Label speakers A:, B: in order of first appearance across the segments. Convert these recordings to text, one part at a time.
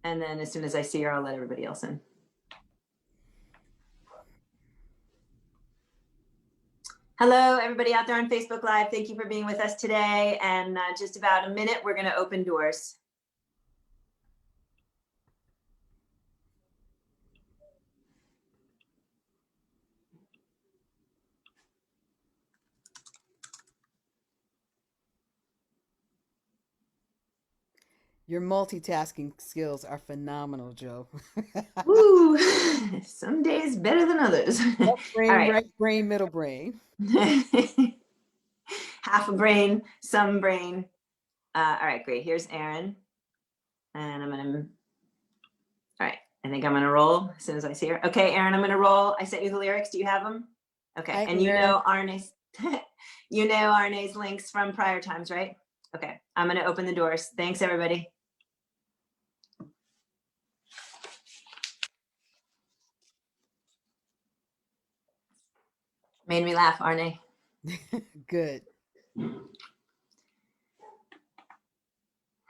A: And then as soon as I see her, I'll let everybody else in. Hello, everybody out there on Facebook Live. Thank you for being with us today. And just about a minute, we're going to open doors.
B: Your multitasking skills are phenomenal, Joe.
A: Woo! Some days better than others.
B: Left
A: All
B: brain,
A: right.
B: right brain, middle brain.
A: Half a brain, some brain. All right, great. Here's Erin. And I'm going to, all right. I think I'm going to roll as soon as I see her. Okay, Erin, I'm going to roll. I sent you the lyrics. Do you have them? Okay.
B: Hi,
A: And you know Arnaé's, you know Arnaé's links from prior times, right? Okay. I'm going to open the doors. Thanks, everybody. Made me laugh, Arnaé.
B: Good.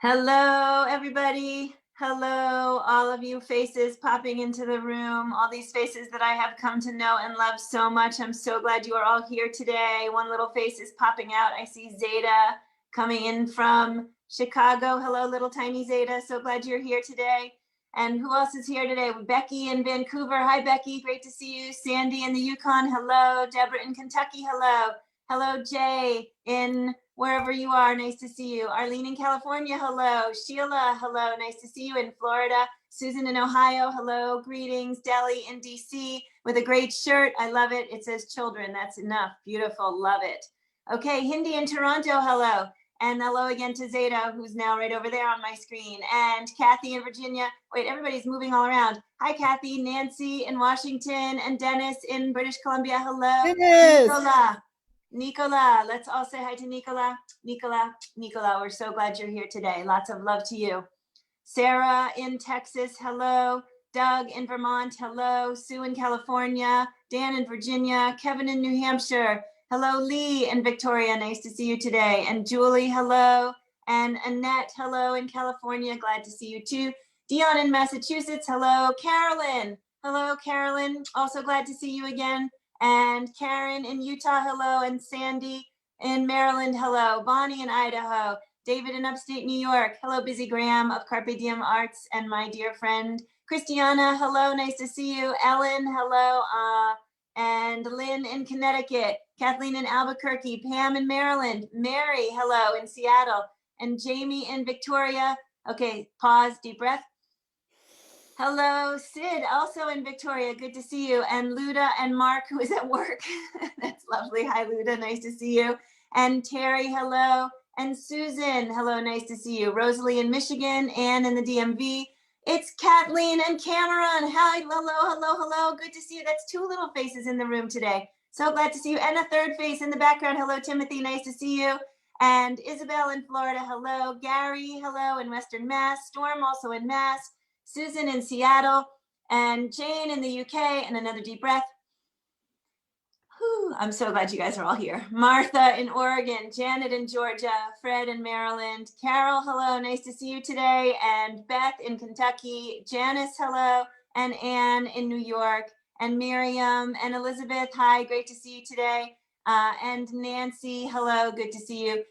A: Hello, everybody. Hello, all of you faces popping into the room, all these faces that I have come to know and love so much. I'm so glad you are all here today. One little face is popping out. I see Zeta coming in from Chicago. Hello, little tiny Zeta. So glad you're here today. And who else is here today? Becky in Vancouver. Hi, Becky. Great to see you. Sandy in the Yukon. Hello. Deborah in Kentucky. Hello. Hello, Jay in wherever you are. Nice to see you. Arlene in California. Hello. Sheila. Hello. Nice to see you in Florida. Susan in Ohio. Hello. Greetings. Deli in DC with a great shirt. I love it. It says children. That's enough. Beautiful. Love it. Okay. Hindi in Toronto. Hello. And hello again to Zeta, who's now right over there on my screen. And Kathy in Virginia. Wait, everybody's moving all around. Hi, Kathy. Nancy in Washington. And Dennis in British Columbia. Hello.
B: Dennis.
A: Nicola, let's all say hi to Nicola. Nicola, we're so glad you're here today. Lots of love to you. Sarah in Texas, hello. Doug in Vermont, hello. Sue in California. Dan in Virginia. Kevin in New Hampshire. Hello, Lee in Victoria. Nice to see you today. And Julie, hello. And Annette, hello in California. Glad to see you too. Dion in Massachusetts, hello. Carolyn, hello, Carolyn. Also glad to see you again. And Karen in Utah, hello. And Sandy in Maryland, hello. Bonnie in Idaho. David in upstate New York. Hello, Busy Graham of Carpe Diem Arts and my dear friend. Christiana, hello. Nice to see you. Ellen, hello. And Lynn in Connecticut. Kathleen in Albuquerque. Pam in Maryland. Mary, hello, in Seattle. And Jamie in Victoria. Okay, pause, deep breath. Hello, Sid, also in Victoria. Good to see you. And Luda and Mark, who is at work. That's lovely. Hi, Luda. Nice to see you. And Terry, hello. And Susan, hello. Nice to see you. Rosalie in Michigan. Anne in the DMV. It's Kathleen and Cameron. Hi, hello. Good to see you. That's two little faces in the room today. So glad to see you. And a third face in the background. Hello, Timothy. Nice to see you. And Isabel in Florida. Hello. Gary, hello, in Western Mass. Storm, also in Mass. Susan in Seattle, and Jane in the UK, and another deep breath. Whew, I'm so glad you guys are all here. Martha in Oregon, Janet in Georgia, Fred in Maryland, Carol, hello, nice to see you today, and Beth in Kentucky, Janice, hello, and Anne in New York, and Miriam and Elizabeth, hi, great to see you today, and Nancy, hello, good to see you,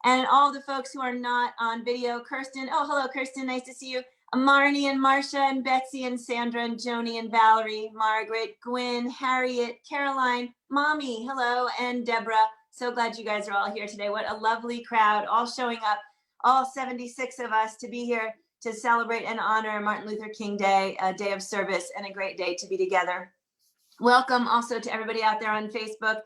A: and all the folks who are not on video, Kirsten, oh, hello, Kirsten, nice to see you. Marnie and Marcia and Betsy and Sandra and Joni and Valerie, Margaret, Gwen, Harriet, Caroline, Mommy, hello, and Deborah. So glad you guys are all here today. What a lovely crowd, all showing up, all 76 of us to be here to celebrate and honor Martin Luther King Day, a day of service and a great day to be together. Welcome also to everybody out there on Facebook.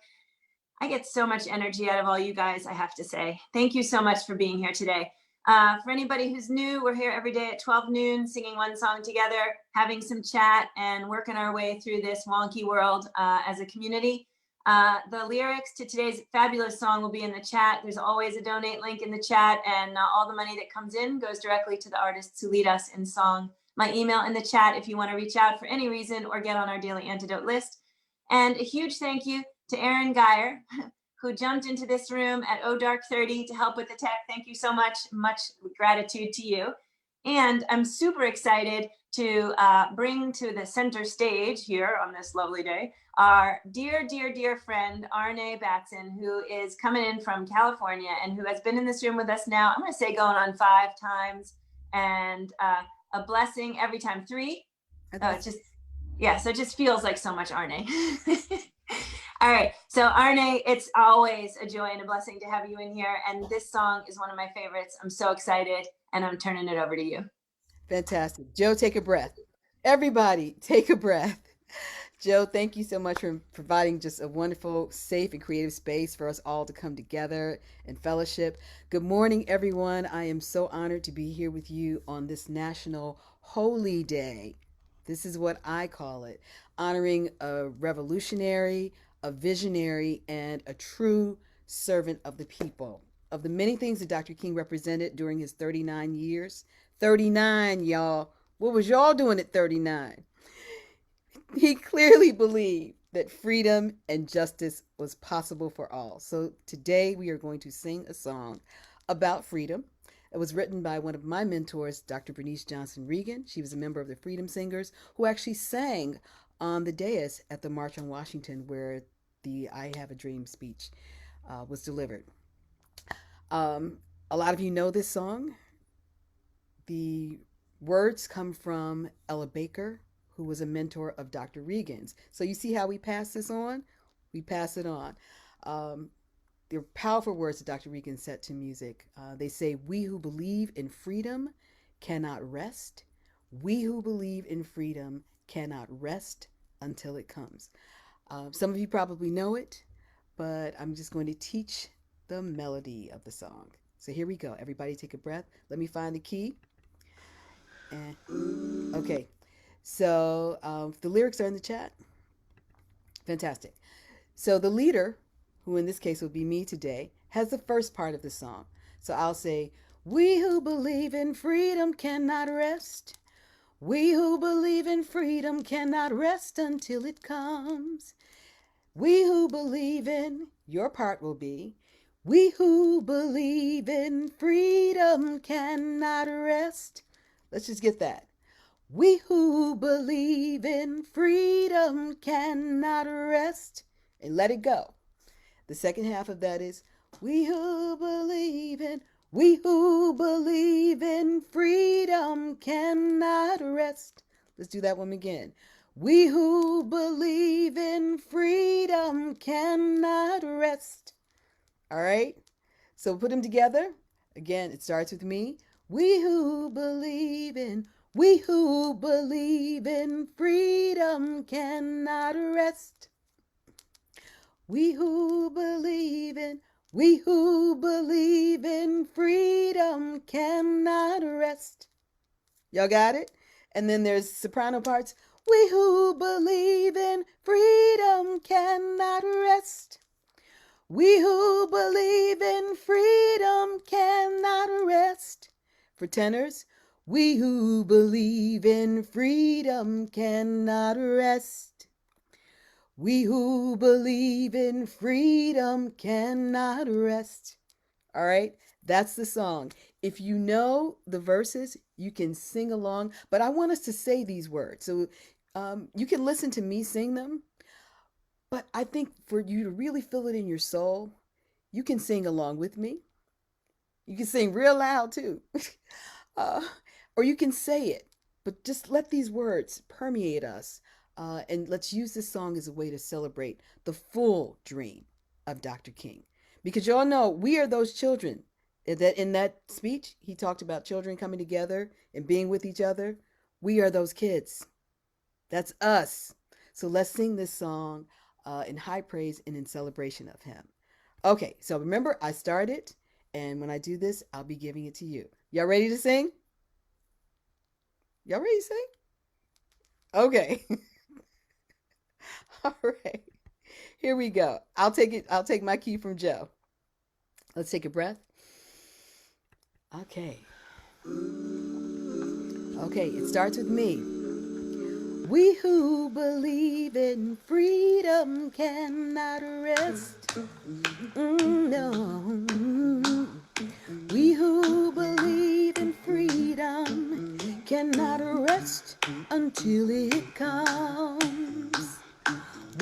A: I get so much energy out of all you guys, I have to say. Thank you so much for being here today. For anybody who's new, we're here every day at 12 noon, singing one song together, having some chat, and working our way through this wonky world as a community. The lyrics to today's fabulous song will be in the chat. There's always a donate link in the chat, and all the money that comes in goes directly to the artists who lead us in song. My email in the chat if you want to reach out for any reason or get on our daily antidote list. And a huge thank you to Aaron Geyer, who jumped into this room at dark 30 to help with the tech. Thank you so much. Much gratitude to you. And I'm super excited to bring to the center stage here on this lovely day our dear, dear, dear friend, Arnaé Batson, who is coming in from California and who has been in this room with us now, I'm going to say going on 5 times, and a blessing every time. 3? Oh, it just, yeah, so it just feels like so much Arnaé. All right, so Arnaé, it's always a joy and a blessing to have you in here, and this song is one of my favorites. I'm so excited, and I'm turning it over to you.
B: Fantastic. Joe, take a breath. Everybody, take a breath. Joe, thank you so much for providing just a wonderful, safe, and creative space for us all to come together and fellowship. Good morning, everyone. I am so honored to be here with you on this National Holy Day. This is what I call it, honoring a revolutionary, a visionary, and a true servant of the people. Of the many things that Dr. King represented during his 39 years, 39, y'all. What was y'all doing at 39? He clearly believed that freedom and justice was possible for all. So today we are going to sing a song about freedom. It was written by one of my mentors, Dr. Bernice Reagon. She was a member of the Freedom Singers who actually sang on the dais at the March on Washington where the I Have a Dream speech was delivered. A lot of you know this song. The words come from Ella Baker, who was a mentor of Dr. Reagan's. So you see how we pass this on? We pass it on. They're powerful words that Dr. Reagan set to music. They say, "We who believe in freedom cannot rest. We who believe in freedom cannot rest until it comes." Some of you probably know it, but I'm just going to teach the melody of the song. So here we go. Everybody take a breath. Let me find the key. And, okay. So the lyrics are in the chat. Fantastic. So the leader, who in this case will be me today, has the first part of the song. So I'll say, "We who believe in freedom cannot rest. We who believe in freedom cannot rest until it comes. We who believe in," your part will be, "we who believe in freedom cannot rest." Let's just get that. We who believe in freedom cannot rest. And let it go. The second half of that is, we who believe in freedom cannot rest. Let's do that one again. We who believe in freedom cannot rest. All right? So put them together. Again, it starts with me. We who believe in freedom cannot rest. We who believe in freedom cannot rest. Y'all got it? And then there's soprano parts. We who believe in freedom cannot rest. We who believe in freedom cannot rest. For tenors, we who believe in freedom cannot rest. We who believe in freedom cannot rest. All right, that's the song. If you know the verses, you can sing along, but I want us to say these words. So you can listen to me sing them, but I think for you to really feel it in your soul, you can sing along with me. You can sing real loud too. Or you can say it, but just let these words permeate us. And let's use this song as a way to celebrate the full dream of Dr. King. Because y'all know we are those children. In that speech, he talked about children coming together and being with each other. We are those kids. That's us. So let's sing this song in high praise and in celebration of him. Okay, so remember, I started, and when I do this, I'll be giving it to you. Y'all ready to sing? Y'all ready to sing? Okay. All right. Here we go. I'll take my cue from Joe. Let's take a breath. Okay. Okay, it starts with me. We who believe in freedom cannot rest. No. We who believe in freedom cannot rest until it comes.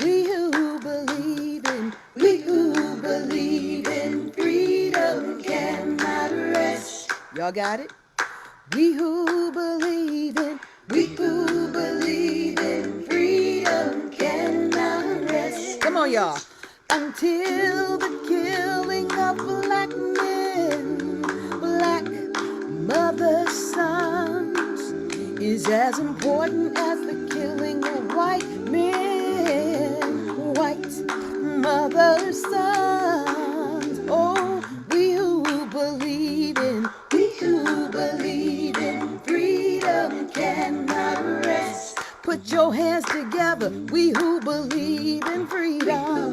B: We who believe in freedom cannot rest. Y'all got it? We who believe in freedom cannot rest. Come on, y'all. Until the killing of black men, black mothers' sons, is as important as the killing of white men, white mothers' sons. Oh, we who believe in freedom cannot rest. Put your hands together. We who believe in freedom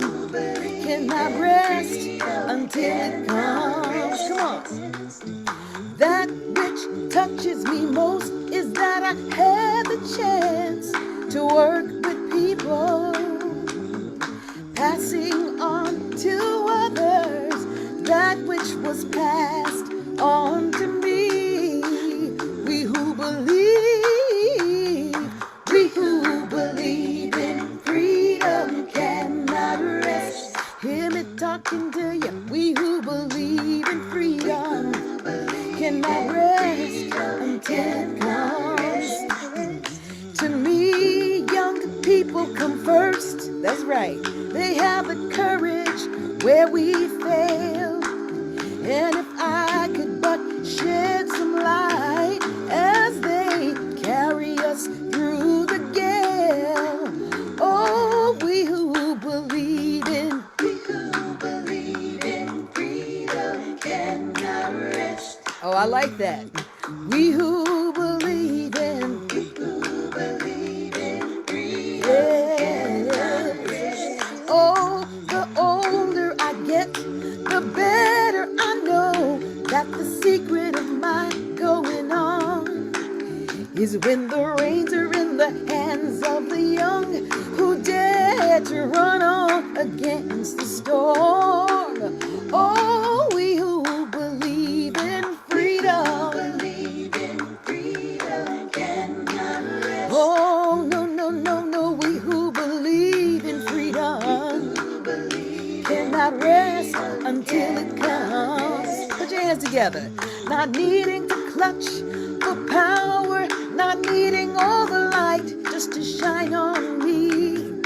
B: cannot rest until it comes. Come on. That which touches me most is that I had the chance to work with people, passing on to others that which was passed on to me. We who believe in freedom cannot rest. Hear me talking to you. We who believe in freedom cannot rest until it comes. To me, young people come first. That's right. They have the courage where we fail. And if I could but shed some light as they carry us through the gale. Oh, we who believe in freedom cannot rest. Oh, I like that. We who believe in freedom cannot rest. Oh, the older I get, the better I know that the secret of my going on is when the reins are in the hands of the young who dare to run on against the storm. Oh, we who believe in freedom cannot rest. Oh, no, no, no, no, we who believe in freedom cannot rest until it comes. Put your hands together. Not needing to clutch for power, not needing all the light just to shine on me.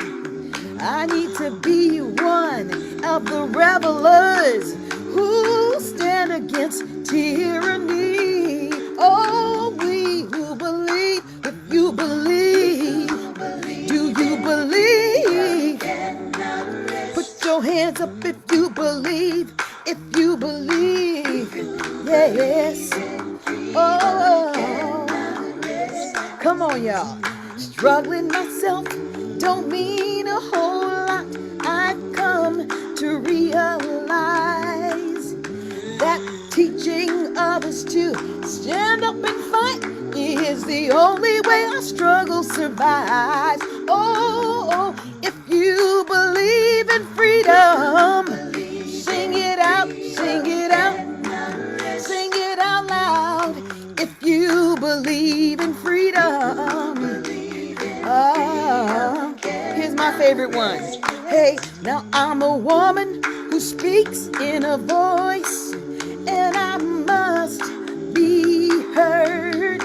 B: I need to be one of the revelers who stand against tyranny. Oh, we who believe, if you believe, do you believe? Put your hands up if you believe, yes. Oh, come on, y'all. Struggling myself don't mean a whole lot. I've come to realize that teaching others to stand up and fight is the only way our struggle survives. Oh, if you believe in freedom, sing it out, sing it out, sing it out loud. If you believe in freedom. Here's my favorite one. Hey, now I'm a woman who speaks in a voice, and I must be heard.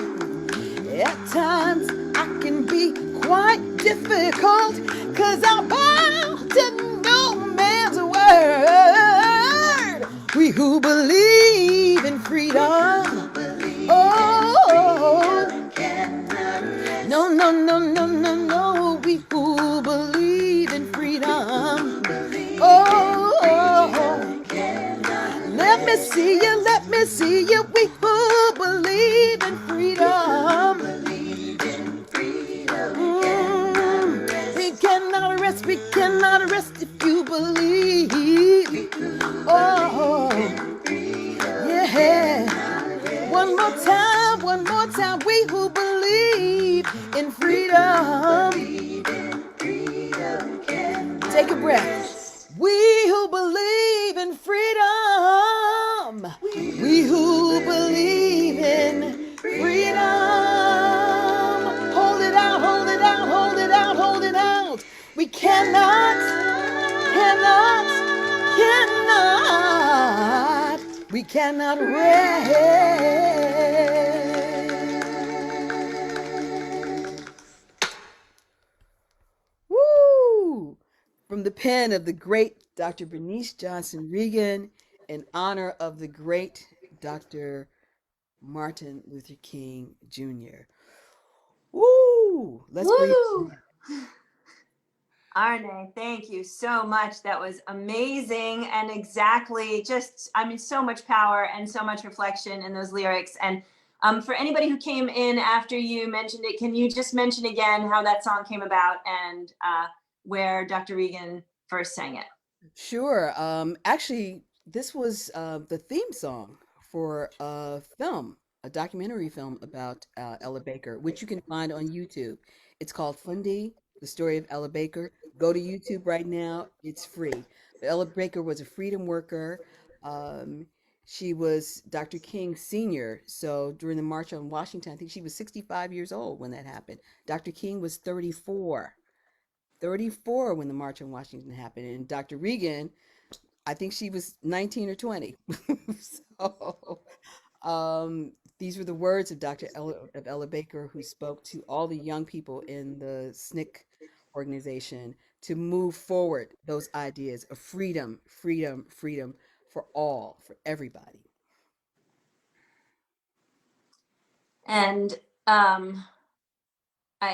B: At times I can be quite difficult, 'cause I bow to no man's word. We who believe in freedom, oh, no, no, no, no, no, no, we who believe in freedom, oh, let me see you, we who believe in freedom. We cannot rest if you believe. Oh, yeah. One more time, we who believe in freedom. Take a breath. We who believe in freedom. We who believe in freedom. cannot, cannot, cannot, we cannot rest. Woo! From the pen of the great Dr. Bernice Johnson Reagon, in honor of the great Dr. Martin Luther King Jr. Woo! Let's breathe.
A: Woo! Arne, thank you so much. That was amazing and exactly just, I mean, so much power and so much reflection in those lyrics. And for anybody who came in after you mentioned it, can you just mention again how that song came about and where Dr. Reagon first sang it?
B: Sure. Actually, this was the theme song for a film, a documentary film about Ella Baker, which you can find on YouTube. It's called Fundy, The Story of Ella Baker. Go to YouTube right now. It's free. But Ella Baker was a freedom worker. Um, she was Dr. King Sr. So during the March on Washington, I think she was 65 years old when that happened. Dr. King was 34 when the March on Washington happened. And Dr. Reagan, I think she was 19 or 20. So these were the words of Ella Baker, who spoke to all the young people in the SNCC organization to move forward those ideas of freedom, freedom, freedom for all, for everybody.
A: And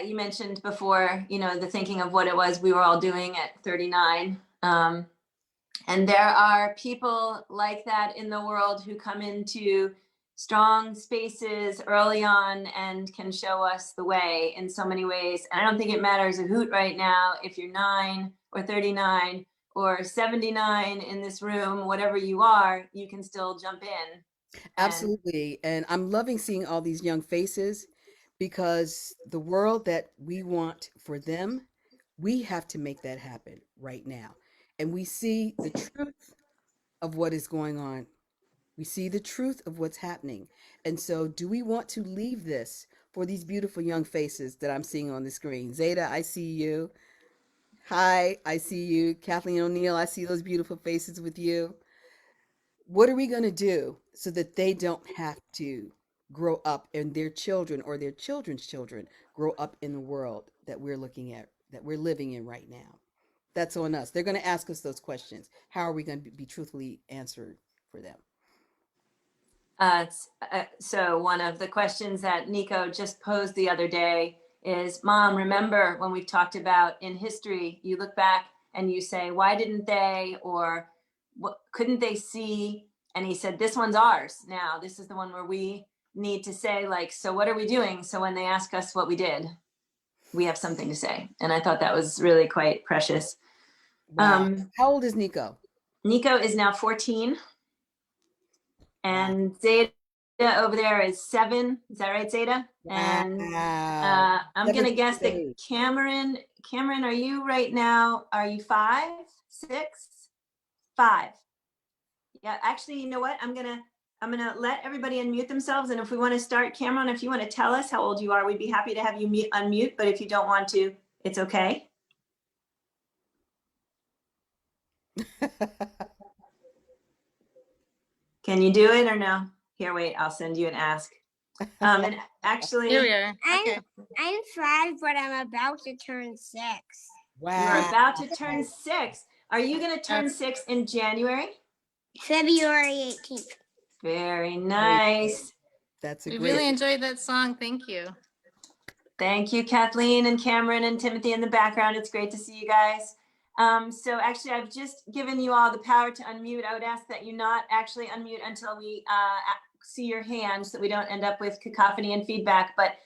A: you mentioned before, you know, the thinking of what it was we were all doing at 39. And there are people like that in the world who come into strong spaces early on and can show us the way in so many ways. And I don't think it matters a hoot right now if you're 9 or 39 or 79 in this room, whatever you are, you can still jump in. And
B: Absolutely. And I'm loving seeing all these young faces because the world that we want for them, we have to make that happen right now. And we see the truth of what is going on. We see the truth of what's happening. And so, do we want to leave this for these beautiful young faces that I'm seeing on the screen? Zeta, I see you. Hi, I see you. Kathleen O'Neill, I see those beautiful faces with you. What are we going to do so that they don't have to grow up and their children or their children's children grow up in the world that we're looking at, that we're living in right now? That's on us. They're going to ask us those questions. How are we going to be truthfully answered for them?
A: so one of the questions that Nico just posed the other day is, Mom, remember when we've talked about in history, you look back and you say, why didn't they, or what couldn't they see? And he said, this one's ours now. This is the one where we need to say, like, so what are we doing? So when they ask us what we did, we have something to say. And I thought that was really quite precious.
B: Wow. How old is Nico?
A: Nico is now 14.
B: Wow.
A: And Zeta over there is 7. Is that right, Zeta? And I'm gonna guess that Cameron, are you right now? Are you 5, 6, 5? Yeah, actually, you know what? I'm gonna let everybody unmute themselves. And if we want to start, Cameron, if you want to tell us how old you are, we'd be happy to have you unmute. But if you don't want to, it's okay. Can you do it or no? Here, wait, I'll send you an ask. And actually,
C: Here we are. Okay.
D: I'm 5, but I'm about to turn 6.
B: Wow.
A: You're about to turn 6. Are you going to turn 6 in January?
D: February 18th.
A: Very nice.
B: That's a
C: We
B: great.
C: really enjoyed that song. Thank you.
A: Thank you, Kathleen and Cameron and Timothy in the background. It's great to see you guys. So actually, I've just given you all the power to unmute. I would ask that you not actually unmute until we see your hands so that we don't end up with cacophony and feedback. But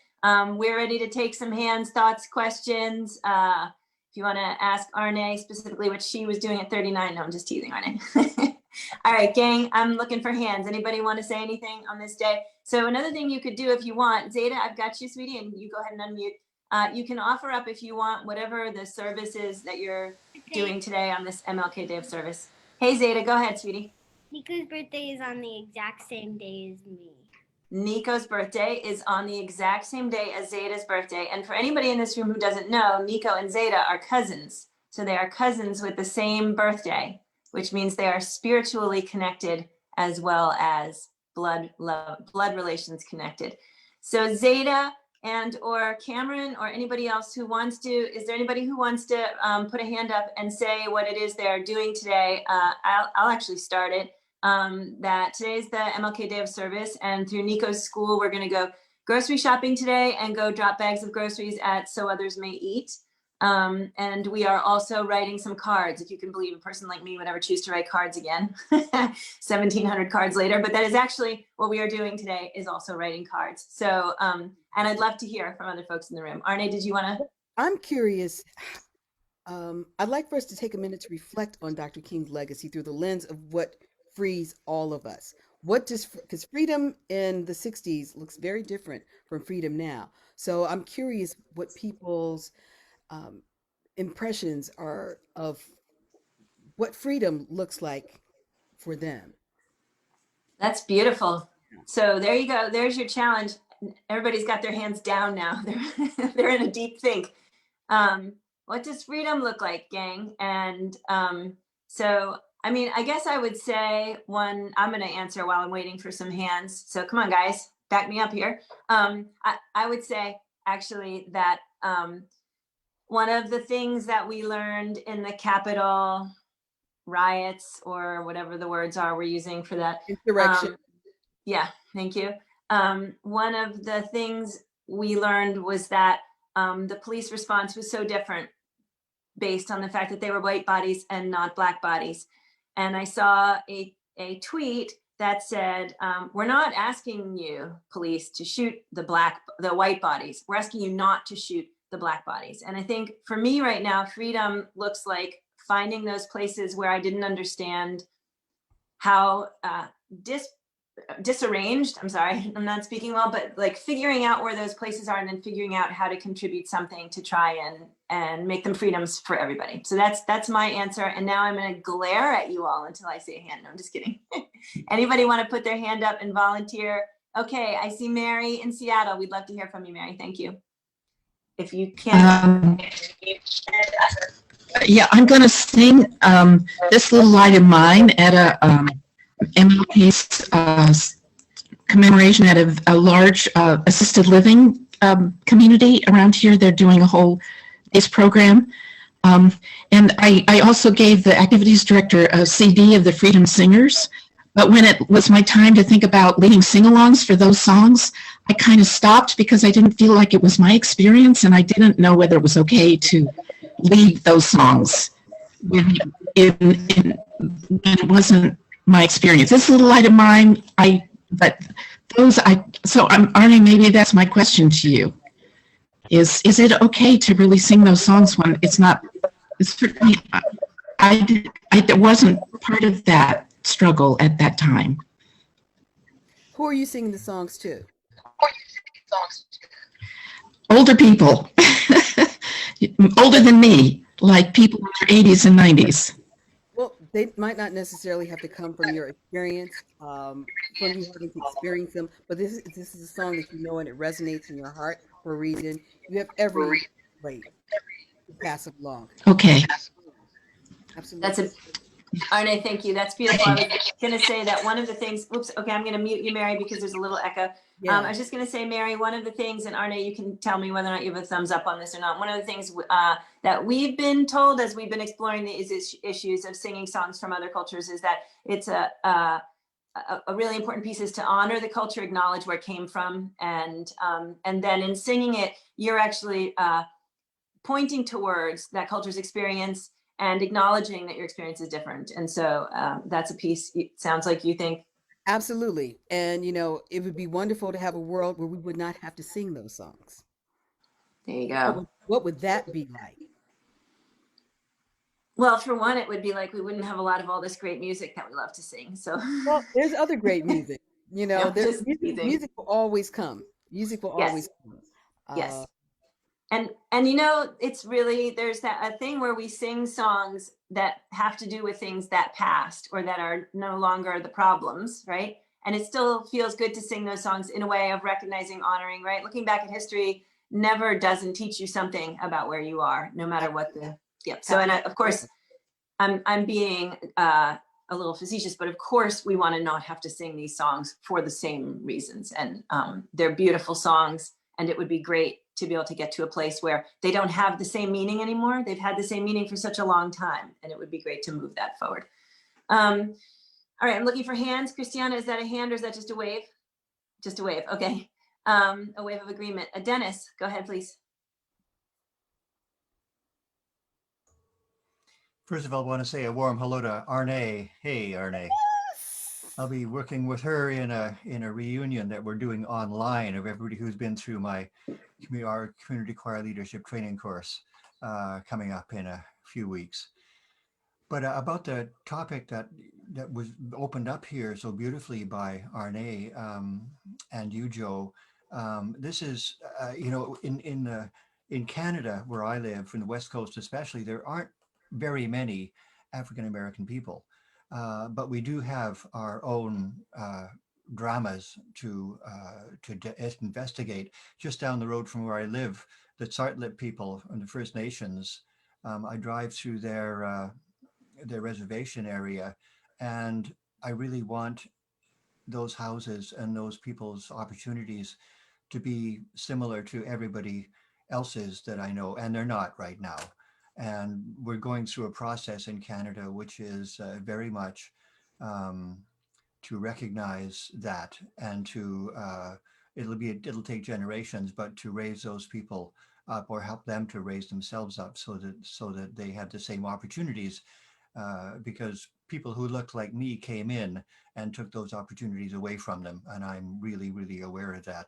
A: we're ready to take some hands, thoughts, questions. If you want to ask Arnaé specifically what she was doing at 39. No, I'm just teasing Arnaé. All right, gang, I'm looking for hands. Anybody want to say anything on this day? So another thing you could do if you want, Zeta, I've got you, sweetie, and you go ahead and unmute. You can offer up if you want whatever the service is that you're doing today on this MLK Day of Service. Hey, Zeta, go ahead, sweetie.
D: Nico's birthday is on the exact same day as me.
A: Nico's birthday is on the exact same day as Zeta's birthday. And for anybody in this room who doesn't know, Nico and Zeta are cousins. So they are cousins with the same birthday, which means they are spiritually connected as well as blood relations connected. So Zeta and or Cameron or anybody else who wants to, is there anybody who wants to put a hand up and say what it is they're doing today? I'll actually start it. That today's the MLK Day of Service, and through Nico's school, we're going to go grocery shopping today and go drop bags of groceries at So Others May Eat. And we are also writing some cards. If you can believe a person like me would ever choose to write cards again, 1,700 cards later. But that is actually what we are doing today, is also writing cards. So, and I'd love to hear from other folks in the room. Arnaé, did you want to?
B: I'm curious. I'd like for us to take a minute to reflect on Dr. King's legacy through the lens of what frees all of us. What does, because freedom in the 60s looks very different from freedom now. So I'm curious what people's impressions are of what freedom looks like for them.
A: That's beautiful. So there you go. There's your challenge. Everybody's got their hands down now. They're in a deep think. What does freedom look like, gang? And so, I mean, I guess I would say one, I'm going to answer while I'm waiting for some hands. So come on, guys, back me up here. I would say actually that one of the things that we learned in the Capitol riots, or whatever the words are we're using for that.
B: Insurrection.
A: Yeah, thank you. One of the things we learned was that the police response was so different based on the fact that they were white bodies and not black bodies. And I saw a tweet that said, we're not asking you, police, to shoot the white bodies. We're asking you not to shoot the black bodies. And I think for me right now, freedom looks like finding those places where I didn't understand how disarranged, I'm sorry, I'm not speaking well, but like figuring out where those places are and then figuring out how to contribute something to try and make them freedoms for everybody. So that's my answer. And now I'm going to glare at you all until I say a hand. No, I'm just kidding. Anybody want to put their hand up and volunteer? Okay, I see Mary in Seattle. We'd love to hear from you, Mary. Thank you. If you can.
E: Yeah, I'm going to sing This Little Light of Mine at a MLK's commemoration at a large assisted living community around here. They're doing a whole day's program. And I also gave the activities director a CD of the Freedom Singers. But when it was my time to think about leading sing-alongs for those songs, I kind of stopped because I didn't feel like it was my experience, and I didn't know whether it was okay to lead those songs when it wasn't my experience. This Little Light of Mine, so Arnie, maybe that's my question to you. Is it okay to really sing those songs when it's not, it's certainly, I wasn't part of that struggle at that time.
B: Who are you singing the songs to?
E: Older people, older than me, like people in their 80s and 90s.
B: Well, they might not necessarily have to come from your experience, from you having to experience them, but this is a song that you know and it resonates in your heart for a reason. You have every right to pass it along.
E: Okay.
B: Absolutely.
A: Arnaé, thank you. That's beautiful. I was going to say that one of the things, oops, okay, I'm going to mute you, Mary, because there's a little echo.
B: Yeah.
A: I was just going to say, Mary, one of the things, and Arnaé, you can tell me whether or not you have a thumbs up on this or not. One of the things that we've been told as we've been exploring these issues of singing songs from other cultures is that it's a really important piece is to honor the culture, acknowledge where it came from, and then in singing it, you're actually pointing towards that culture's experience and acknowledging that your experience is different. And so that's a piece, it sounds like you think.
B: Absolutely. And, you know, it would be wonderful to have a world where we would not have to sing those songs.
A: There you go.
B: What would that be like?
A: Well, for one, it would be like we wouldn't have a lot of all this great music that we love to sing. So,
B: well, there's other great music. You know,
A: No,
B: music will always come. Music will always come.
A: Yes. And you know, it's really, there's a thing where we sing songs that have to do with things that passed or that are no longer the problems, right? And it still feels good to sing those songs in a way of recognizing, honoring, right? Looking back at history never doesn't teach you something about where you are, no matter what the Yep. So, and of course, I'm being a little facetious, but of course we want to not have to sing these songs for the same reasons. And they're beautiful songs, and it would be great to be able to get to a place where they don't have the same meaning anymore. They've had the same meaning for such a long time, and it would be great to move that forward. All right, I'm looking for hands. Christiana, is that a hand or is that just a wave? Just a wave, okay. A wave of agreement. Dennis, go ahead, please.
F: First of all, I want to say a warm hello to Arnaé. Hey, Arnaé. I'll be working with her in a reunion that we're doing online of everybody who's been through our community choir leadership training course coming up in a few weeks. But about the topic that was opened up here so beautifully by Arnaé and you, Joe, this is in Canada where I live, from the West Coast especially, there aren't very many African American people, but we do have our own dramas to investigate. Just down the road from where I live, the Tsartlip people and the First Nations. I drive through their reservation area, and I really want those houses and those people's opportunities to be similar to everybody else's that I know, and they're not right now. And we're going through a process in Canada, which is very much to recognize that, and to it'll take generations, but to raise those people up or help them to raise themselves up so that they have the same opportunities, because people who looked like me came in and took those opportunities away from them, and I'm really, really aware of that.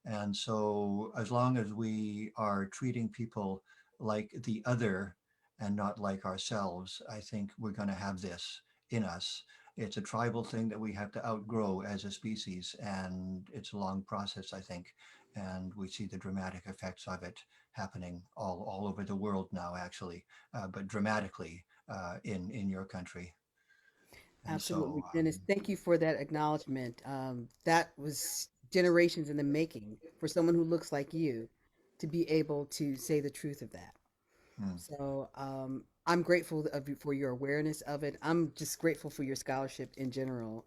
F: And so as long as we are treating people like the other and not like ourselves, I think we're going to have this in us. It's a tribal thing that we have to outgrow as a species, and it's a long process, I think. And we see the dramatic effects of it happening all over the world now, actually, but dramatically in your country. And
B: Absolutely,
F: so,
B: Dennis. Thank you for that acknowledgement. That was generations in the making for someone who looks like you to be able to say the truth of that.
F: hmm,
B: So I'm grateful for your awareness of it. I'm just grateful for your scholarship in general,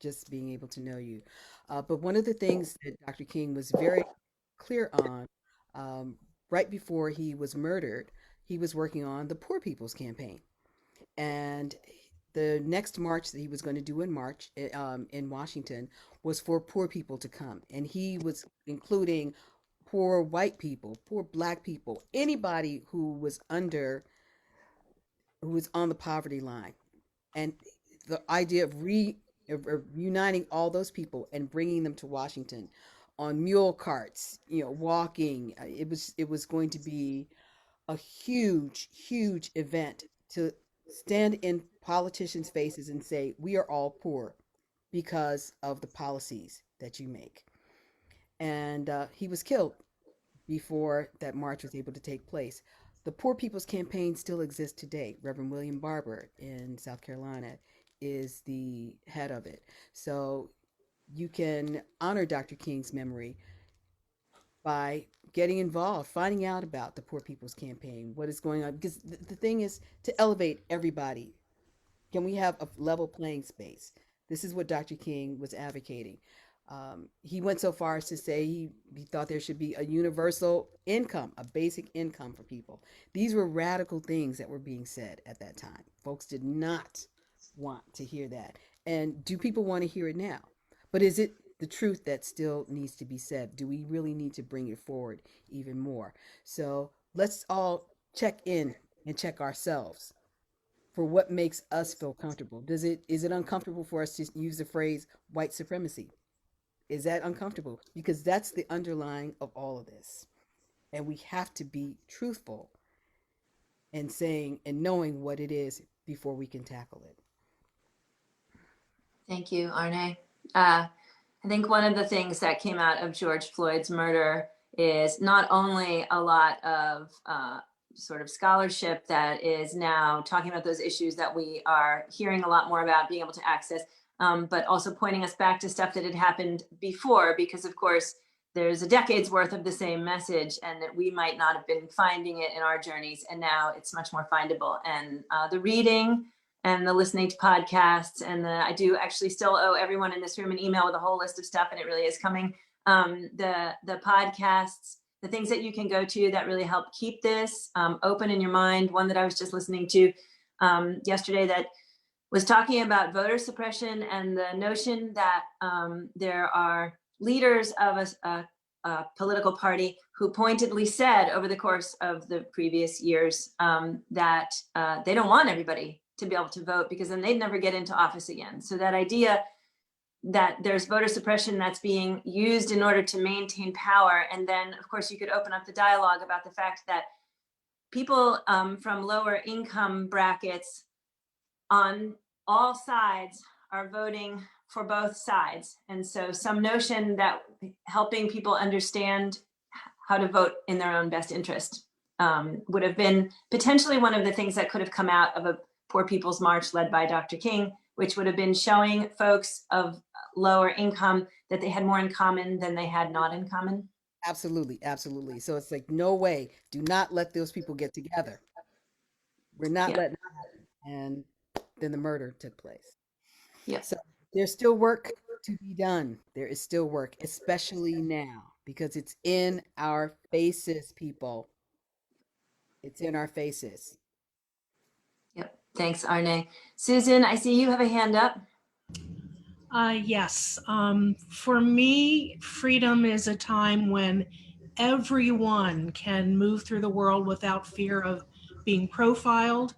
B: just being able to know you. But one of the things that Dr. King was very clear on, um, right before he was murdered, he was working on the Poor People's Campaign. And the next march that he was going to do in Washington was for poor people to come, and he was including poor white people, poor black people, anybody who was on the poverty line. And the idea of uniting all those people and bringing them to Washington on mule carts, walking. It was going to be a huge, huge event to stand in politicians' faces and say, we are all poor because of the policies that you make. And he was killed before that march was able to take place. The Poor People's Campaign still exists today. Reverend William Barber in South Carolina is the head of it. So you can honor Dr. King's memory by getting involved, finding out about the Poor People's Campaign, what is going on. Because the thing is to elevate everybody. Can we have a level playing space? This is what Dr. King was advocating. He went so far as to say he thought there should be a universal income, a basic income for people. These were radical things that were being said at that time. Folks did not want to hear that. And do people want to hear it now? But is it the truth that still needs to be said? Do we really need to bring it forward even more? So let's all check in and check ourselves for what makes us feel comfortable. Is it uncomfortable for us to use the phrase white supremacy? Is that uncomfortable? Because that's the underlying of all of this. And we have to be truthful and saying and knowing what it is before we can tackle it.
A: Thank you, Arne. I think one of the things that came out of George Floyd's murder is not only a lot of sort of scholarship that is now talking about those issues that we are hearing a lot more about being able to access, but also pointing us back to stuff that had happened before, because of course, there's a decade's worth of the same message, and that we might not have been finding it in our journeys, and now it's much more findable. And the reading and the listening to podcasts, and I do actually still owe everyone in this room an email with a whole list of stuff, and it really is coming. The podcasts, the things that you can go to that really help keep this open in your mind. One that I was just listening to yesterday that was talking about voter suppression and the notion that there are leaders of a political party who pointedly said over the course of the previous years that they don't want everybody to be able to vote, because then they'd never get into office again. So that idea that there's voter suppression that's being used in order to maintain power. And then, of course, you could open up the dialogue about the fact that people from lower income brackets on all sides are voting for both sides. And so some notion that helping people understand how to vote in their own best interest would have been potentially one of the things that could have come out of a Poor People's March led by Dr. King, which would have been showing folks of lower income that they had more in common than they had not in common.
B: Absolutely, absolutely. So it's like, no way, do not let those people get together. We're not
A: Yeah.
B: letting that happen. And then the murder took place.
A: Yeah.
B: So there's still work to be done. There is still work, especially now, because it's in our faces, people. It's in our faces.
A: Yep. Thanks, Arnaé. Susan, I see you have a hand up.
G: Yes. For me, freedom is a time when everyone can move through the world without fear of being profiled,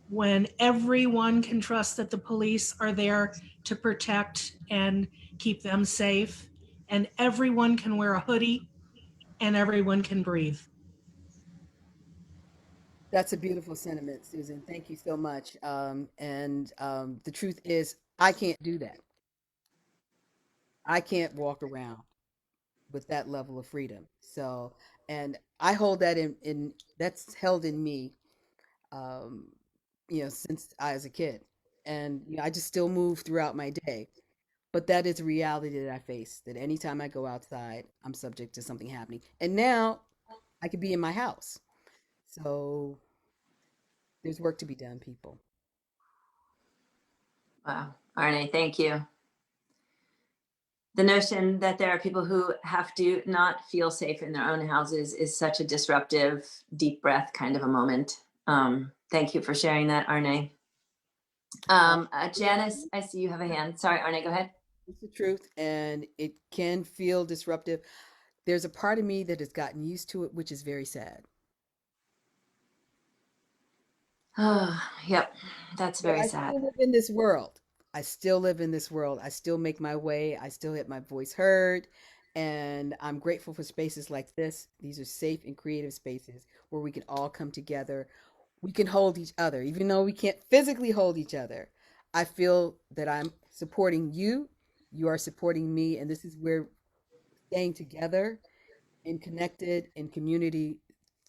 G: when everyone can trust that the police are there to protect and keep them safe, and everyone can wear a hoodie and everyone can breathe.
B: That's a beautiful sentiment, Susan. Thank you so much. The truth is, I can't do that. I can't walk around with that level of freedom. So, and I hold that in that's held in me, um, since I was a kid. And I just still move throughout my day. But that is a reality that I face, that anytime I go outside, I'm subject to something happening. And now I could be in my house. So there's work to be done, people.
A: Wow. Arnaé, thank you. The notion that there are people who have to not feel safe in their own houses is such a disruptive, deep breath kind of a moment. Thank you for sharing that, Arnaé. Janice, I see you have a hand. Sorry, Arnaé, go ahead.
B: It's the truth, and it can feel disruptive. There's a part of me that has gotten used to it, which is very sad.
A: Oh, yep. That's very
B: I
A: sad.
B: still live in this world. I still live in this world. I still make my way. I still get my voice heard. And I'm grateful for spaces like this. These are safe and creative spaces where we can all come together. We can hold each other, even though we can't physically hold each other. I feel that I'm supporting you. You are supporting me. And this is where staying together and connected in community,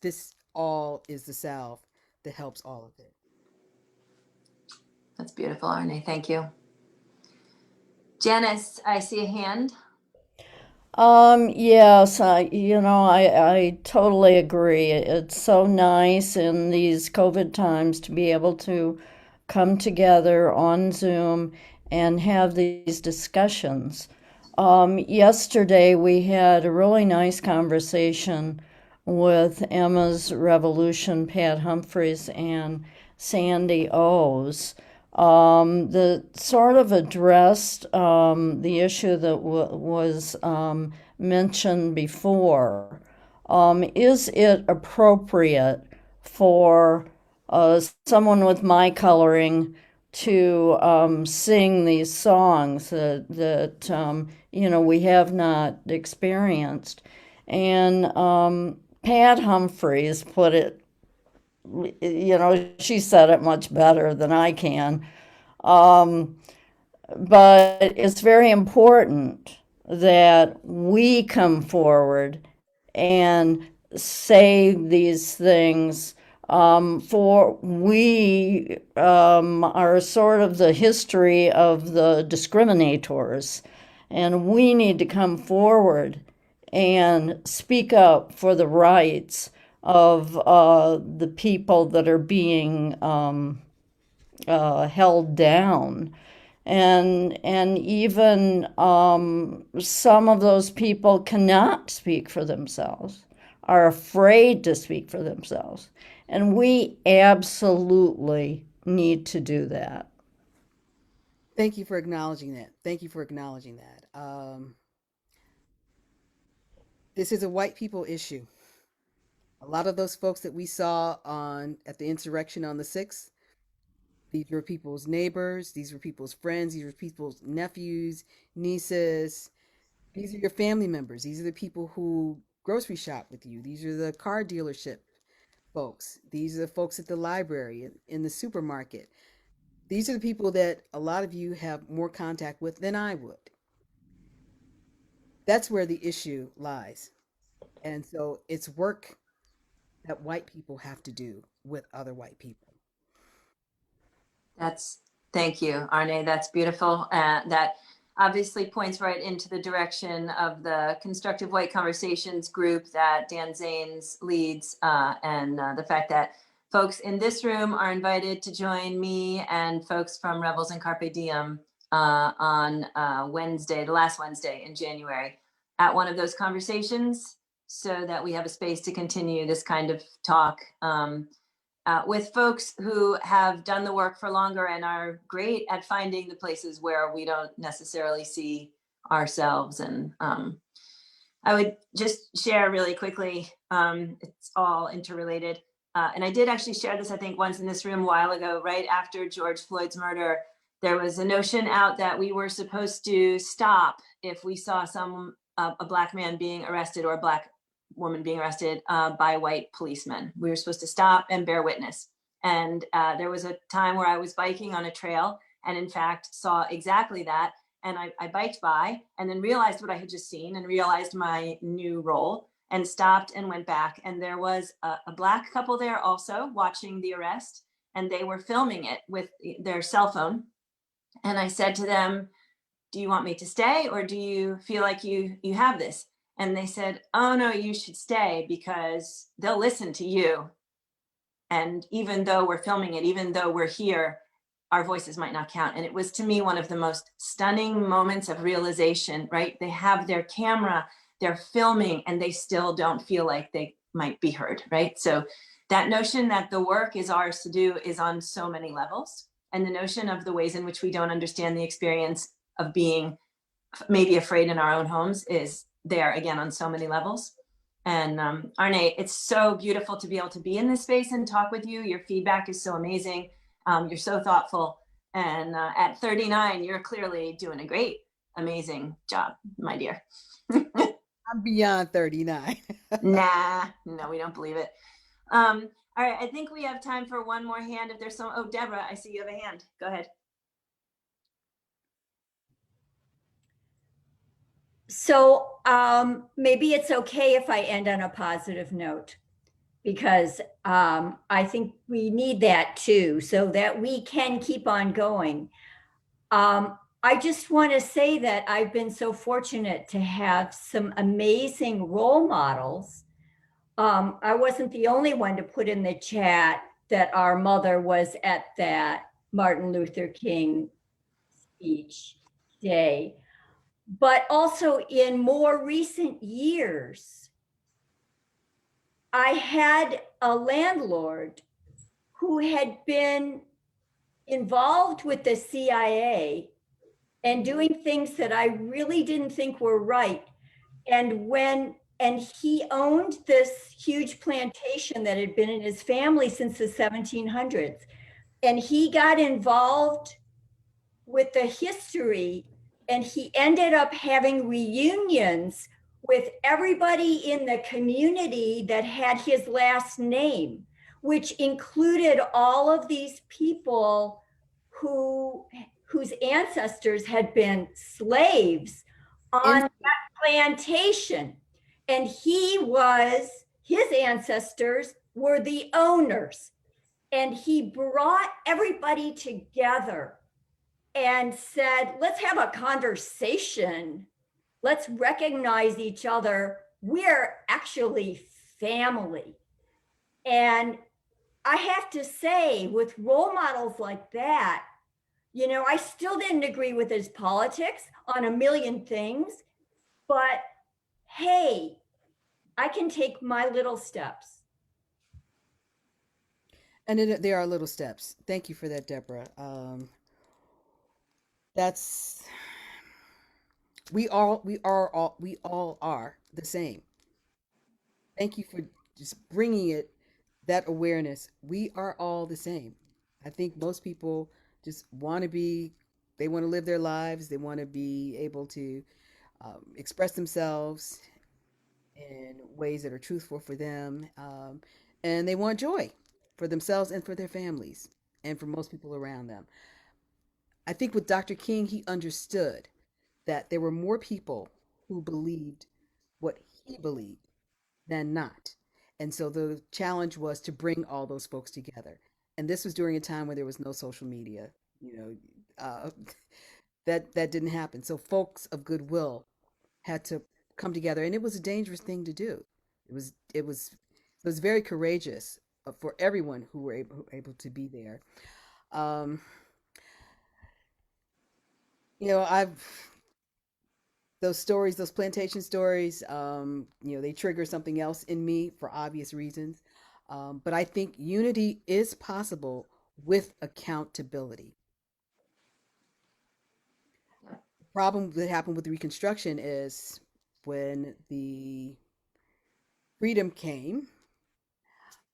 B: this all is the salve that helps all of it.
A: That's beautiful, Arnaé. Thank you. Janice, I see a hand.
H: Yes, I totally agree. It's so nice in these COVID times to be able to come together on Zoom and have these discussions. Yesterday we had a really nice conversation with Emma's Revolution, Pat Humphreys, and Sandy O's. The sort of addressed the issue that was mentioned before. Is it appropriate for someone with my coloring to sing these songs that we have not experienced? And Pat Humphreys put it, she said it much better than I can. But it's very important that we come forward and say these things, for we are sort of the history of the discriminators, and we need to come forward and speak up for the rights of the people that are being held down. And even some of those people cannot speak for themselves, are afraid to speak for themselves. And we absolutely need to do that.
B: Thank you for acknowledging that. Thank you for acknowledging that. This is a white people issue. A lot of those folks that we saw at the insurrection on the 6th, these were people's neighbors, these were people's friends, these were people's nephews, nieces. These are your family members. These are the people who grocery shop with you. These are the car dealership folks. These are the folks at the library, in the supermarket. These are the people that a lot of you have more contact with than I would. That's where the issue lies. And so it's work that white people have to do with other white people.
A: Thank you, Arnaé. That's beautiful. That obviously points right into the direction of the Constructive White Conversations group that Dan Zanes leads, and the fact that folks in this room are invited to join me and folks from Rebels and Carpe Diem on Wednesday, the last Wednesday in January, at one of those conversations, so that we have a space to continue this kind of talk with folks who have done the work for longer and are great at finding the places where we don't necessarily see ourselves. And I would just share really quickly, it's all interrelated. And I did actually share this, I think, once in this room a while ago, right after George Floyd's murder. There was a notion out that we were supposed to stop if we saw a Black man being arrested or a Black woman being arrested by white policemen. We were supposed to stop and bear witness. And there was a time where I was biking on a trail and in fact saw exactly that. And I biked by and then realized what I had just seen and realized my new role and stopped and went back. And there was a Black couple there also watching the arrest, and they were filming it with their cell phone. And I said to them, do you want me to stay or do you feel like you have this? And they said, oh no, you should stay because they'll listen to you. And even though we're filming it, even though we're here, our voices might not count. And it was, to me, one of the most stunning moments of realization, right? They have their camera, they're filming, and they still don't feel like they might be heard, right? So that notion that the work is ours to do is on so many levels. And the notion of the ways in which we don't understand the experience of being maybe afraid in our own homes is there again on so many levels. And Arnaé, it's so beautiful to be able to be in this space and talk with you. Your feedback is so amazing. You're so thoughtful. And at 39, you're clearly doing a great, amazing job, my dear.
B: I'm beyond 39.
A: Nah, no, we don't believe it. All right, I think we have time for one more hand. If there's some, oh, Deborah, I see you have a hand. Go ahead.
I: So maybe it's okay if I end on a positive note, because I think we need that too, so that we can keep on going. I just want to say that I've been so fortunate to have some amazing role models. I wasn't the only one to put in the chat that our mother was at that Martin Luther King speech day. But also in more recent years, I had a landlord who had been involved with the CIA and doing things that I really didn't think were right. And he owned this huge plantation that had been in his family since the 1700s. And he got involved with the history, and he ended up having reunions with everybody in the community that had his last name, which included all of these people whose ancestors had been slaves on that plantation. And his ancestors were the owners. And he brought everybody together and said, let's have a conversation Let's recognize each other. We're actually family. And I have to say, with role models like that, you know, I still didn't agree with his politics on a million things, but hey, I can take my little steps.
B: And there are little steps. Thank you for that, Deborah. That's we all are the same. Thank you for just bringing it, that awareness. We are all the same. I think most people just want to be, they want to live their lives. They want to be able to express themselves in ways that are truthful for them. And they want joy for themselves and for their families and for most people around them. I think with Dr. King, he understood that there were more people who believed what he believed than not. And so the challenge was to bring all those folks together. And this was during a time when there was no social media, you know, that didn't happen. So folks of goodwill had to come together, and it was a dangerous thing to do. It was very courageous for everyone who were able to be there. Um, I've those stories, those plantation stories, they trigger something else in me for obvious reasons. But I think unity is possible with accountability. The problem that happened with Reconstruction is when the freedom came,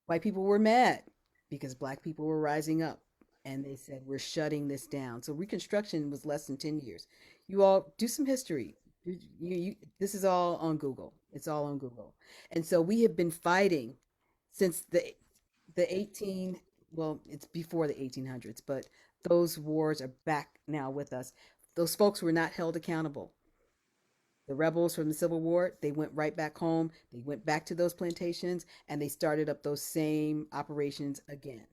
B: white people were mad because black people were rising up, and they said, we're shutting this down. So Reconstruction was less than 10 years. You all do some history. This is all on Google. It's all on Google. And so we have been fighting since the 18, well, it's before the 1800s, but those wars are back now with us. Those folks were not held accountable. The rebels from the Civil War, they went right back home. They went back to those plantations and they started up those same operations again.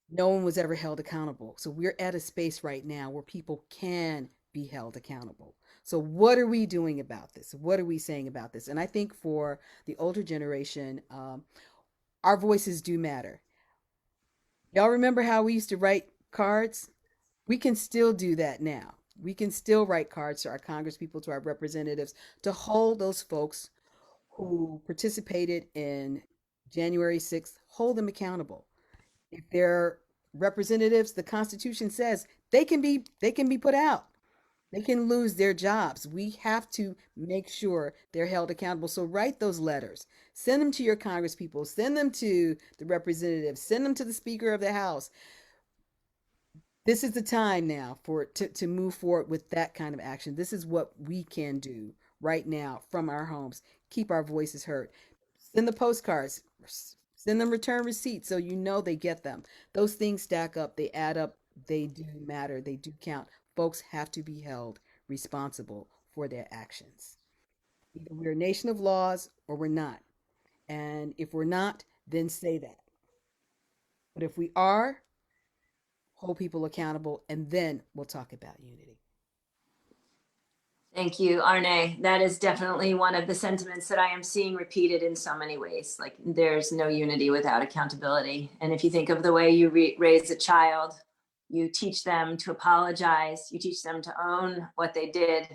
B: No one was ever held accountable. So we're at a space right now where people can be held accountable. So what are we doing about this? What are we saying about this? And I think for the older generation, our voices do matter. Y'all remember how we used to write cards? We can still do that now. We can still write cards to our congresspeople, to our representatives, to hold those folks who participated in January 6th, hold them accountable. If they're representatives, the Constitution says they can be put out. They can lose their jobs. We have to make sure they're held accountable. So write those letters. Send them to your congresspeople. Send them to the representatives. Send them to the Speaker of the House. This is the time now to move forward with that kind of action. This is what we can do right now from our homes. Keep our voices heard. Send the postcards. Send them return receipts so you know they get them. Those things stack up. They add up. They do matter. They do count. Folks have to be held responsible for their actions. Either we're a nation of laws or we're not. And if we're not, then say that. But if we are, hold people accountable, and then we'll talk about unity.
A: Thank you, Arnaé. That is definitely one of the sentiments that I am seeing repeated in so many ways. Like there's no unity without accountability. And if you think of the way you raise a child, you teach them to apologize, you teach them to own what they did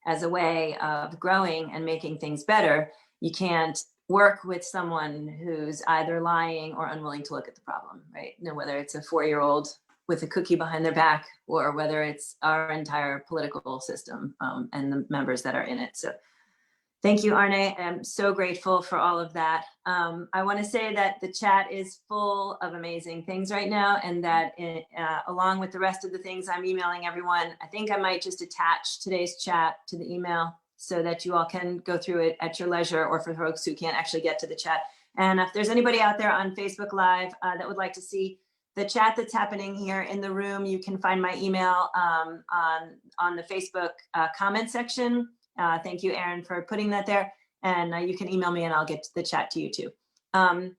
A: as a way of growing and making things better. You can't work with someone who's either lying or unwilling to look at the problem, right? You know, whether it's a 4-year-old with a cookie behind their back, or whether it's our entire political system and the members that are in it. So thank you, Arnaé. I'm so grateful for all of that. I want to say that the chat is full of amazing things right now, and that along with the rest of the things I'm emailing everyone, I think I might just attach today's chat to the email so that you all can go through it at your leisure, or for folks who can't actually get to the chat. And if there's anybody out there on Facebook Live that would like to see the chat that's happening here in the room, you can find my email on the Facebook comment section. Thank you, Erin, for putting that there. And you can email me and I'll get the chat to you too. Go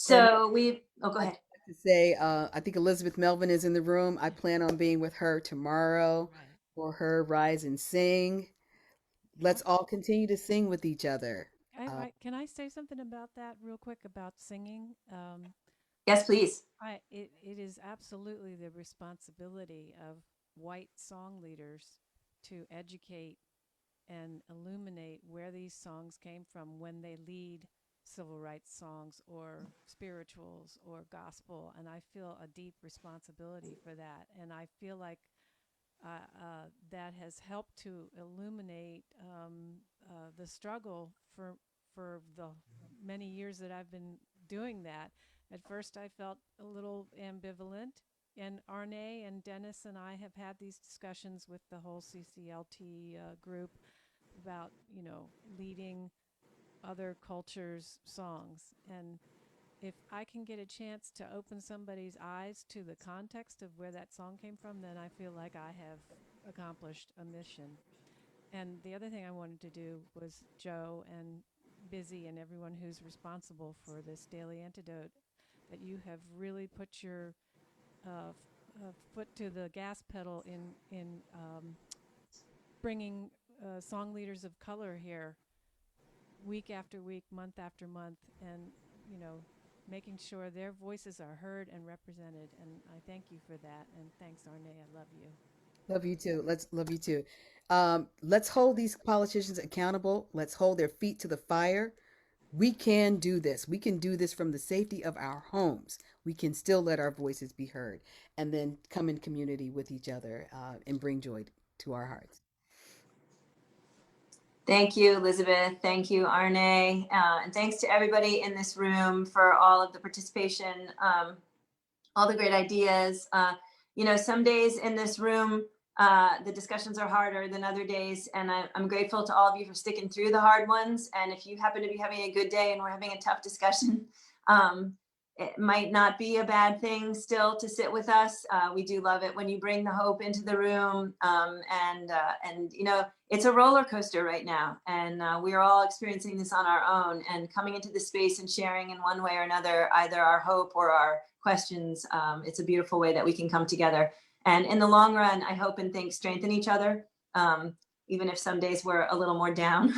A: ahead.
B: To say, I think Elizabeth Melvin is in the room. I plan on being with her tomorrow for her Rise and Sing. let's all continue to sing with each other.
J: Can I say something about that real quick about singing?
A: Yes, please.
J: It is absolutely the responsibility of white song leaders to educate and illuminate where these songs came from when they lead civil rights songs or spirituals or gospel. And I feel a deep responsibility for that. And I feel like that has helped to illuminate the struggle for the many years that I've been doing that. At first, I felt a little ambivalent, and Arnaé and Dennis and I have had these discussions with the whole CCLT group about, leading other cultures' songs. And if I can get a chance to open somebody's eyes to the context of where that song came from, then I feel like I have accomplished a mission. And the other thing I wanted to do was Joe and Busy and everyone who's responsible for this daily antidote, that you have really put your foot to the gas pedal in bringing song leaders of color here week after week, month after month, and making sure their voices are heard and represented. And I thank you for that. And thanks, Arnaé. I love you.
B: Love you too. Let's love you too. Let's hold these politicians accountable. Let's hold their feet to the fire. We can do this. We can do this from the safety of our homes. We can still let our voices be heard, and then come in community with each other and bring joy to our hearts.
A: Thank you, Elizabeth. Thank you, Arnaé. And thanks to everybody in this room for all of the participation, all the great ideas. Some days in this room, the discussions are harder than other days. And I'm grateful to all of you for sticking through the hard ones. And if you happen to be having a good day and we're having a tough discussion, it might not be a bad thing still to sit with us. We do love it when you bring the hope into the room. It's a roller coaster right now. And we are all experiencing this on our own, and coming into this space and sharing in one way or another, either our hope or our questions. It's a beautiful way that we can come together. And in the long run, I hope and think strengthen each other. Even if some days we're a little more down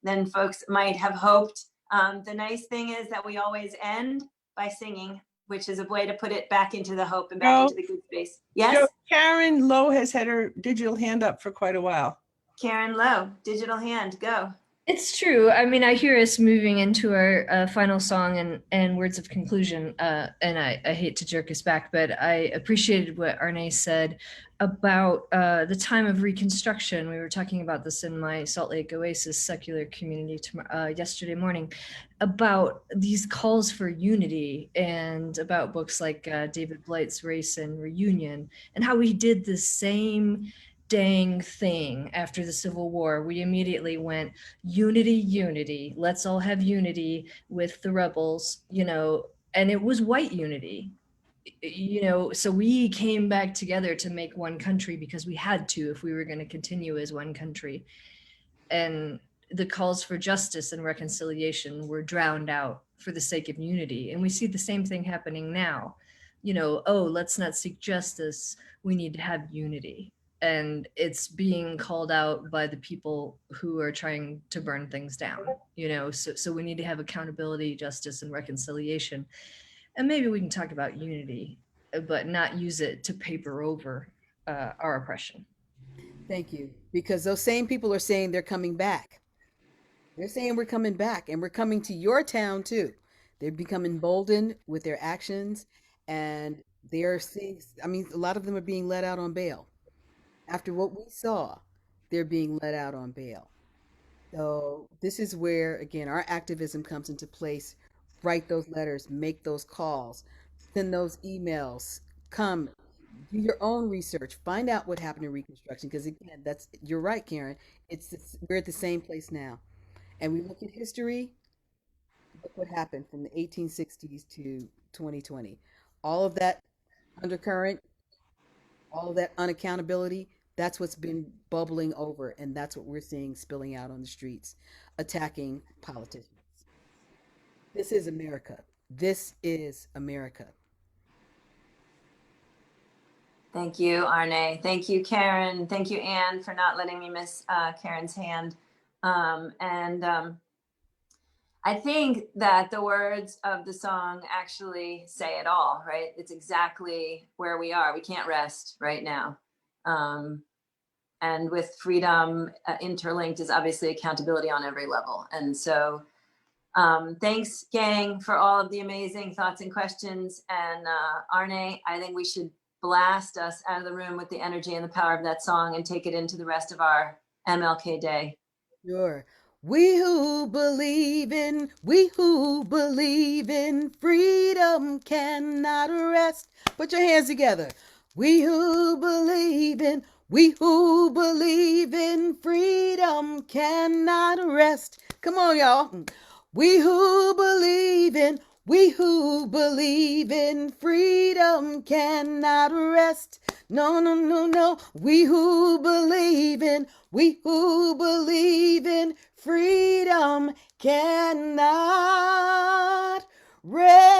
A: than folks might have hoped. The nice thing is that we always end by singing, which is a way to put it back into the hope and back into the good space. Yes?
K: Karen Lowe has had her digital hand up for quite a while.
A: Karen Lowe, digital hand, go.
L: It's true. I mean, I hear us moving into our final song and words of conclusion, and I hate to jerk us back, but I appreciated what Arnaé said about the time of Reconstruction. We were talking about this in my Salt Lake Oasis secular community yesterday morning, about these calls for unity, and about books like David Blight's Race and Reunion, and how we did the same dang thing after the Civil War. We immediately went unity, let's all have unity with the rebels, and it was white unity, so we came back together to make one country because we had to, if we were going to continue as one country. And the calls for justice and reconciliation were drowned out for the sake of unity. And we see the same thing happening now. Let's not seek justice, we need to have unity. And it's being called out by the people who are trying to burn things down, so we need to have accountability, justice, and reconciliation. And maybe we can talk about unity, but not use it to paper over our oppression.
B: Thank you. Because those same people are saying they're coming back. They're saying we're coming back, and we're coming to your town too. They've become emboldened with their actions, and they're seeing, a lot of them are being let out on bail. After what we saw, they're being let out on bail. So this is where, again, our activism comes into place. Write those letters, make those calls, send those emails, come, do your own research, find out what happened in Reconstruction. Because again, you're right, Karen. We're at the same place now. And we look at history, look what happened from the 1860s to 2020. All of that undercurrent, all of that unaccountability, that's what's been bubbling over, and that's what we're seeing spilling out on the streets, attacking politicians. This is America. This is America.
A: Thank you, Arnaé. Thank you, Karen. Thank you, Anne, for not letting me miss Karen's hand. I think that the words of the song actually say it all, right? It's exactly where we are. We can't rest right now. And with freedom interlinked is obviously accountability on every level. And so thanks, gang, for all of the amazing thoughts and questions. And Arnaé, I think we should blast us out of the room with the energy and the power of that song and take it into the rest of our MLK Day.
B: Sure. We who believe in freedom cannot rest. Put your hands together. We who believe in freedom cannot rest. Come on, y'all. We who believe in freedom cannot rest. No, no, no, no. We who believe in freedom cannot rest.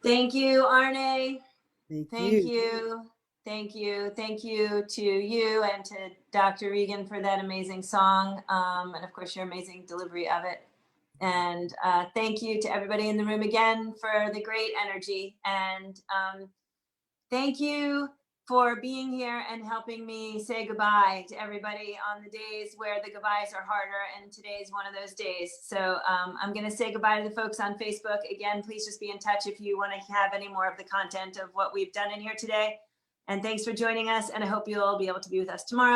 A: Thank you, Arnaé.
B: Thank you.
A: you. Thank you. Thank you to you and to Dr. Reagon for that amazing song. And of course, your amazing delivery of it. And thank you to everybody in the room again for the great energy. And thank you for being here and helping me say goodbye to everybody on the days where the goodbyes are harder. And today's one of those days. So I'm going to say goodbye to the folks on Facebook. Again, please just be in touch if you want to have any more of the content of what we've done in here today. And thanks for joining us. And I hope you'll be able to be with us tomorrow.